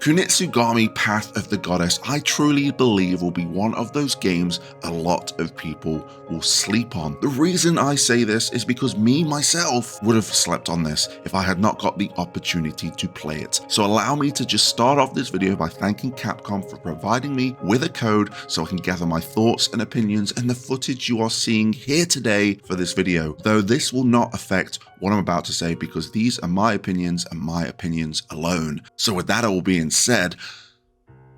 Kunitsu-Gami Path of the Goddess, I truly believe will be one of those games a lot of people will sleep on. The reason I say this is because me, myself, would have slept on this if I had not got the opportunity to play it. So allow me to just start off this video by thanking Capcom for providing me with a code so I can gather my thoughts and opinions and the footage you are seeing here today for this video. Though this will not affect what I'm about to say because these are my opinions and my opinions alone. So with that all being said,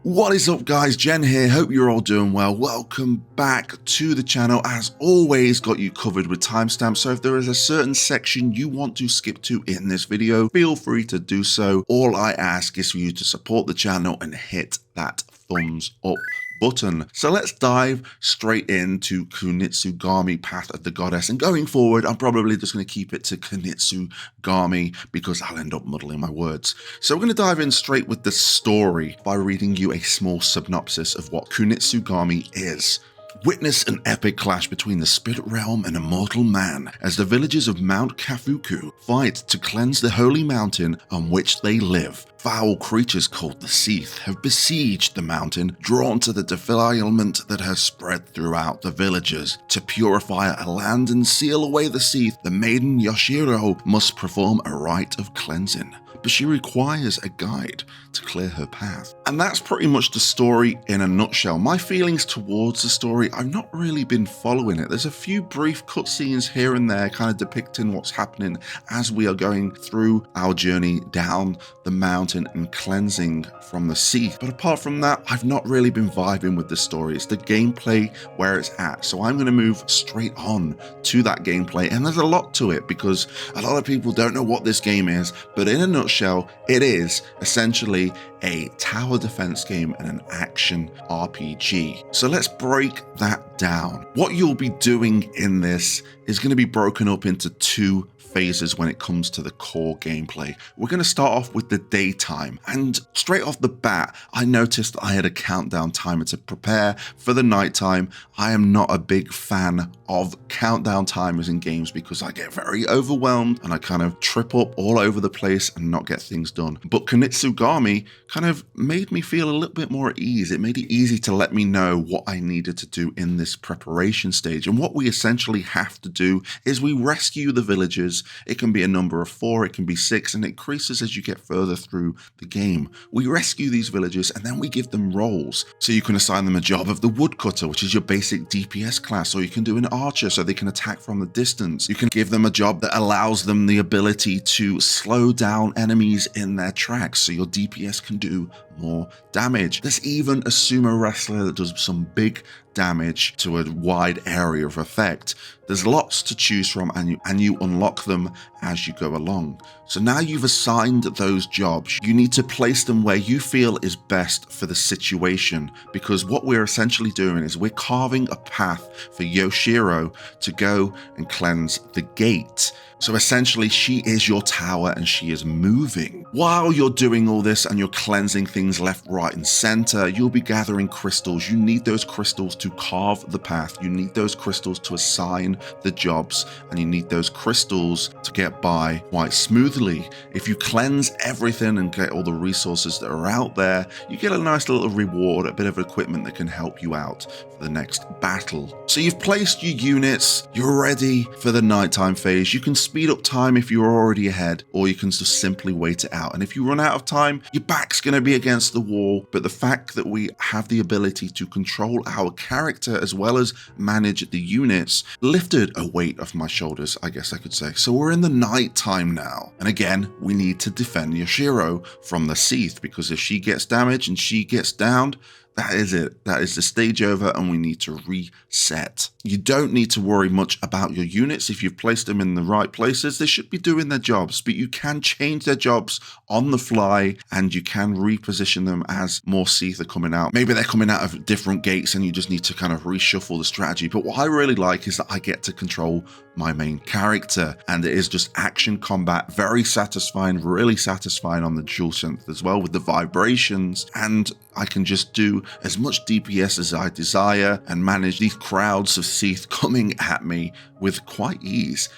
what is up guys, Jen here, hope you're all doing well. Welcome back to the channel. As always, got you covered with timestamps, so if there is a certain section you want to skip to in this video, feel free to do so. All I ask is for you to support the channel and hit that thumbs up button. So let's dive straight into Kunitsu-Gami Path of the Goddess, and going forward I'm probably just going to keep it to Kunitsu-Gami because I'll end up muddling my words. So we're going to dive in straight with the story by reading you a small synopsis of what Kunitsu-Gami is. Witness an epic clash between the spirit realm and a mortal man as the villagers of Mount Kafuku fight to cleanse the holy mountain on which they live. Foul creatures called the Seath have besieged the mountain, drawn to the defilement that has spread throughout the villages. To purify a land and seal away the Seath, the maiden Yoshiro must perform a rite of cleansing, but she requires a guide to clear her path. And that's pretty much the story in a nutshell. My feelings towards the story, I've not really been following it. There's a few brief cutscenes here and there kind of depicting what's happening as we are going through our journey down the mountain and cleansing from the Seath. But apart from that, I've not really been vibing with the story. It's the gameplay where it's at. So I'm going to move straight on to that gameplay. And there's a lot to it because a lot of people don't know what this game is, but in a nutshell, it is essentially a tower defense game and an action RPG. So let's break that down. What you'll be doing in this is going to be broken up into two phases when it comes to the core gameplay. We're going to start off with the daytime, and straight off the bat I noticed I had a countdown timer to prepare for the nighttime. I am not a big fan of countdown timers in games because I get very overwhelmed and I kind of trip up all over the place and not get things done. But Kunitsu-Gami kind of made me feel a little bit more at ease. It made it easy to let me know what I needed to do in this preparation stage. And what we essentially have to do is we rescue the villagers. It can be a number of 4, it can be 6, and it increases as you get further through the game. We rescue these villagers and then we give them roles. So you can assign them a job of the woodcutter, which is your basic DPS class, or you can do an archer so they can attack from the distance. You can give them a job that allows them the ability to slow down enemies in their tracks, so your DPS can do more damage. There's even a sumo wrestler that does some big damage to a wide area of effect. There's lots to choose from, and you unlock them as you go along. So now you've assigned those jobs, you need to place them where you feel is best for the situation, because what we're essentially doing is we're carving a path for Yoshiro to go and cleanse the gate. So essentially she is your tower and she is moving. While you're doing all this and you're cleansing things left, right and center, you'll be gathering crystals. You need those crystals to carve the path. You need those crystals to assign the jobs, and you need those crystals to get by quite smoothly. If you cleanse everything and get all the resources that are out there, you get a nice little reward, a bit of equipment that can help you out for the next battle. So you've placed your units, you're ready for the nighttime phase. You can speed up time if you're already ahead, or you can just simply wait it out. And if you run out of time, your back's going to be against the wall. But the fact that we have the ability to control our character as well as manage the units lifted a weight off my shoulders, I guess I could say. So we're in the night time now, and again we need to defend Yoshiro from the Seath, because if she gets damaged and she gets downed, that is it. That is the stage over and we need to reset. You don't need to worry much about your units. If you've placed them in the right places, they should be doing their jobs, but you can change their jobs on the fly and you can reposition them as more Seath are coming out. Maybe they're coming out of different gates and you just need to kind of reshuffle the strategy. But what I really like is that I get to control my main character, and it is just action combat, very satisfying, really satisfying on the DualSense as well with the vibrations, and I can just do as much DPS as I desire and manage these crowds of Seath coming at me with quite ease.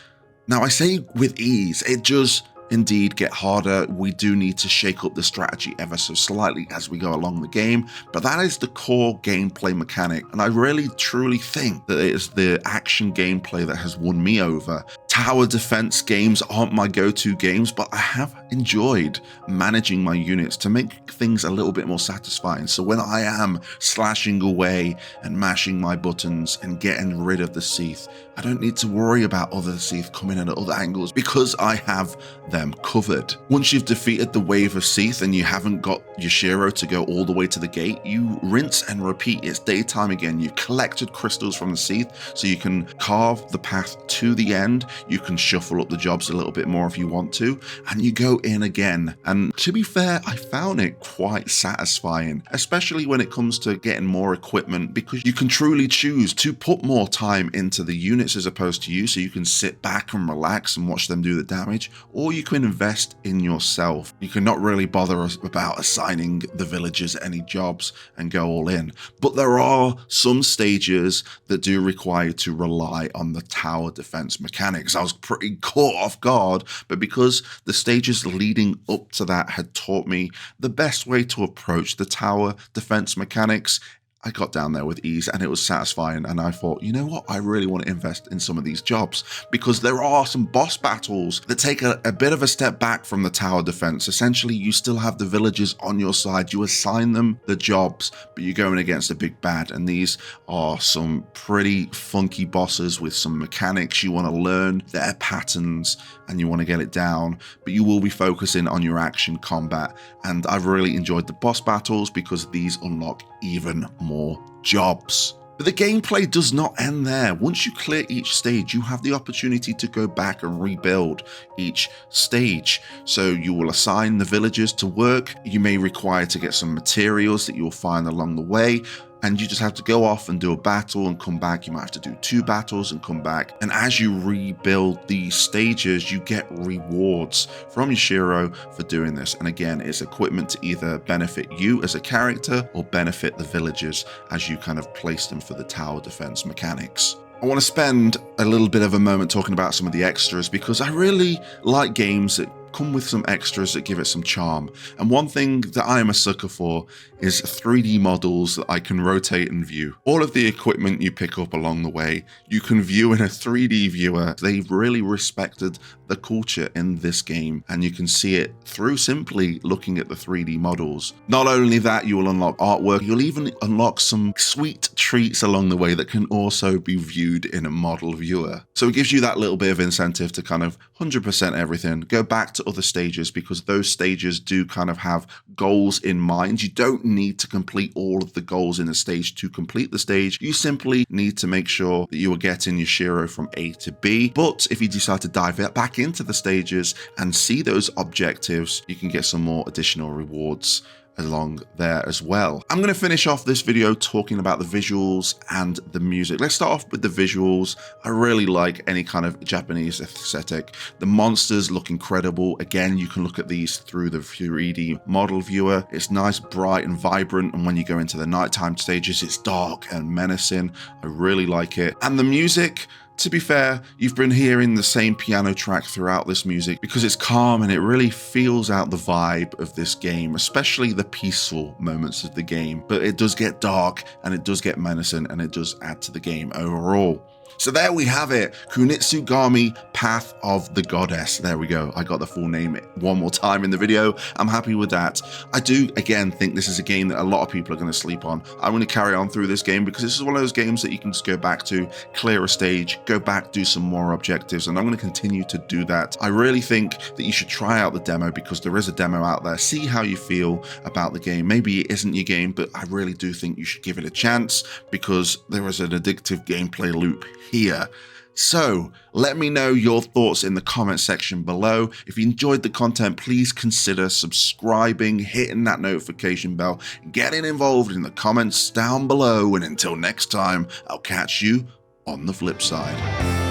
Now I say with ease, it just indeed get harder. We do need to shake up the strategy ever so slightly as we go along the game, but that is the core gameplay mechanic, and I really truly think that it is the action gameplay that has won me over. Tower defense games aren't my go-to games, but I have enjoyed managing my units to make things a little bit more satisfying. So when I am slashing away and mashing my buttons and getting rid of the Seath, I don't need to worry about other Seath coming in at other angles because I have them covered. Once you've defeated the wave of Seath and you haven't got your Shiro to go all the way to the gate, you rinse and repeat. It's daytime again. You've collected crystals from the Seath, so you can carve the path to the end. You can shuffle up the jobs a little bit more if you want to, and you go in again. And to be fair, I found it quite satisfying, especially when it comes to getting more equipment, because you can truly choose to put more time into the units as opposed to you, so you can sit back and relax and watch them do the damage, or you can invest in yourself. You can not really bother about assigning the villagers any jobs and go all in. But there are some stages that do require to rely on the tower defense mechanics. I was pretty caught off guard, but because the stages leading up to that had taught me the best way to approach the tower defense mechanics, I got down there with ease and it was satisfying, and I thought, you know what, I really want to invest in some of these jobs, because there are some boss battles that take a bit of a step back from the tower defense. Essentially, you still have the villagers on your side, you assign them the jobs, but you're going against a big bad, and these are some pretty funky bosses with some mechanics. You want to learn their patterns and you want to get it down, but you will be focusing on your action combat, and I've really enjoyed the boss battles because these unlock even more jobs. But the gameplay does not end there. Once you clear each stage, you have the opportunity to go back and rebuild each stage. So you will assign the villagers to work. You may require to get some materials that you'll find along the way, and you just have to go off and do a battle and come back. You might have to do 2 battles and come back. And as you rebuild these stages, you get rewards from your Shiro for doing this. And again, it's equipment to either benefit you as a character or benefit the villagers as you kind of place them for the tower defense mechanics. I want to spend a little bit of a moment talking about some of the extras, because I really like games that come with some extras that give it some charm. And one thing that I am a sucker for is 3D models that I can rotate and view. All of the equipment you pick up along the way, you can view in a 3D viewer. They've really respected the culture in this game, and you can see it through simply looking at the 3D models. Not only that, you will unlock artwork, you'll even unlock some sweet treats along the way that can also be viewed in a model viewer. So it gives you that little bit of incentive to kind of 100% everything, go back to other stages, because those stages do kind of have goals in mind. You don't need to complete all of the goals in a stage to complete the stage. You simply need to make sure that you are getting your Shiro from A to B. But if you decide to dive back into the stages and see those objectives, you can get some more additional rewards along there as well. I'm going to finish off this video talking about the visuals and the music. Let's start off with the visuals. I really like any kind of Japanese aesthetic. The monsters look incredible. Again, you can look at these through the 3D model viewer. It's nice, bright and vibrant, and when you go into the nighttime stages, it's dark and menacing. I really like it. And the music, to be fair, you've been hearing the same piano track throughout this music because it's calm and it really feels out the vibe of this game, especially the peaceful moments of the game. But it does get dark and it does get menacing, and it does add to the game overall. So there we have it, Kunitsu-Gami, Path of the Goddess. There we go. I got the full name one more time in the video. I'm happy with that. I do, again, think this is a game that a lot of people are going to sleep on. I'm going to carry on through this game because this is one of those games that you can just go back to, clear a stage, go back, do some more objectives, and I'm going to continue to do that. I really think that you should try out the demo because there is a demo out there. See how you feel about the game. Maybe it isn't your game, but I really do think you should give it a chance because there is an addictive gameplay loop here. So let me know your thoughts in the comment section below. If you enjoyed the content, please consider subscribing, hitting that notification bell, getting involved in the comments down below. And until next time, I'll catch you on the flip side.